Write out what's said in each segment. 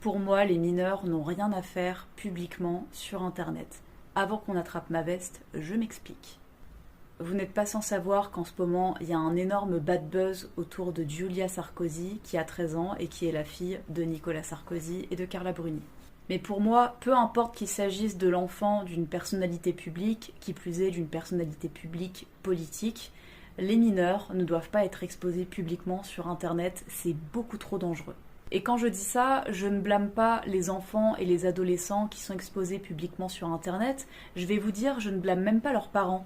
Pour moi, les mineurs n'ont rien à faire publiquement sur Internet. Avant qu'on attrape ma veste, je m'explique. Vous n'êtes pas sans savoir qu'en ce moment, il y a un énorme bad buzz autour de Giulia Sarkozy, qui a 13 ans et qui est la fille de Nicolas Sarkozy et de Carla Bruni. Mais pour moi, peu importe qu'il s'agisse de l'enfant d'une personnalité publique, qui plus est d'une personnalité publique politique, les mineurs ne doivent pas être exposés publiquement sur Internet, c'est beaucoup trop dangereux. Et quand je dis ça, je ne blâme pas les enfants et les adolescents qui sont exposés publiquement sur Internet, je vais vous dire, je ne blâme même pas leurs parents.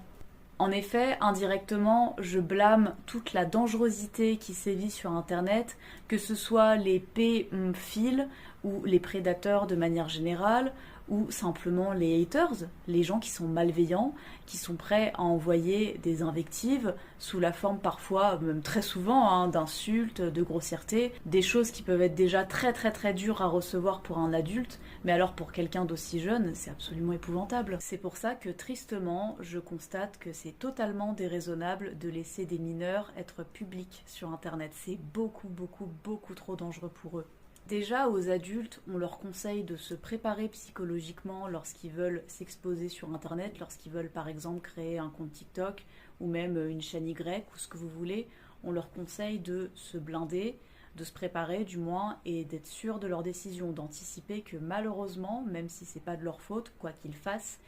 En effet, indirectement, je blâme toute la dangerosité qui sévit sur Internet, que ce soit les pédophiles ou les prédateurs de manière générale, ou simplement les haters, les gens qui sont malveillants, qui sont prêts à envoyer des invectives sous la forme parfois, même très souvent, d'insultes, de grossièretés, des choses qui peuvent être déjà très très très dures à recevoir pour un adulte, mais alors pour quelqu'un d'aussi jeune, c'est absolument épouvantable. C'est pour ça que tristement, je constate que c'est totalement déraisonnable de laisser des mineurs être publics sur Internet. C'est beaucoup beaucoup beaucoup trop dangereux pour eux. Déjà, aux adultes, on leur conseille de se préparer psychologiquement lorsqu'ils veulent s'exposer sur Internet, lorsqu'ils veulent par exemple créer un compte TikTok ou même une chaîne Y ou ce que vous voulez. On leur conseille de se blinder, de se préparer du moins et d'être sûr de leur décision, d'anticiper que malheureusement, même si c'est pas de leur faute, quoi qu'ils fassent,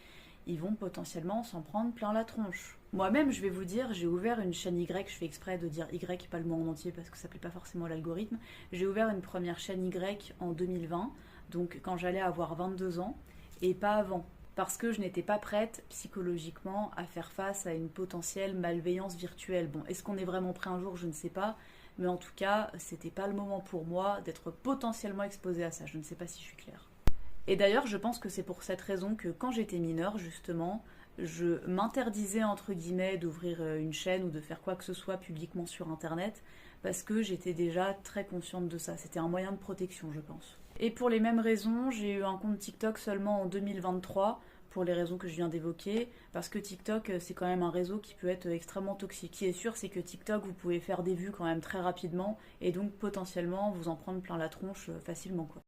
ils vont potentiellement s'en prendre plein la tronche. Moi-même, je vais vous dire, j'ai ouvert une chaîne Y, je fais exprès de dire Y, pas le mot en entier parce que ça plaît pas forcément à l'algorithme. J'ai ouvert une première chaîne Y en 2020, donc quand j'allais avoir 22 ans, et pas avant. Parce que je n'étais pas prête psychologiquement à faire face à une potentielle malveillance virtuelle. Bon, est-ce qu'on est vraiment prêt un jour? Je ne sais pas. Mais en tout cas, c'était pas le moment pour moi d'être potentiellement exposée à ça. Je ne sais pas si je suis claire. Et d'ailleurs, je pense que c'est pour cette raison que quand j'étais mineure, justement, je m'interdisais entre guillemets d'ouvrir une chaîne ou de faire quoi que ce soit publiquement sur Internet parce que j'étais déjà très consciente de ça. C'était un moyen de protection, je pense. Et pour les mêmes raisons, j'ai eu un compte TikTok seulement en 2023 pour les raisons que je viens d'évoquer, parce que TikTok, c'est quand même un réseau qui peut être extrêmement toxique. Ce qui est sûr, c'est que TikTok, vous pouvez faire des vues quand même très rapidement, et donc potentiellement vous en prendre plein la tronche facilement, quoi.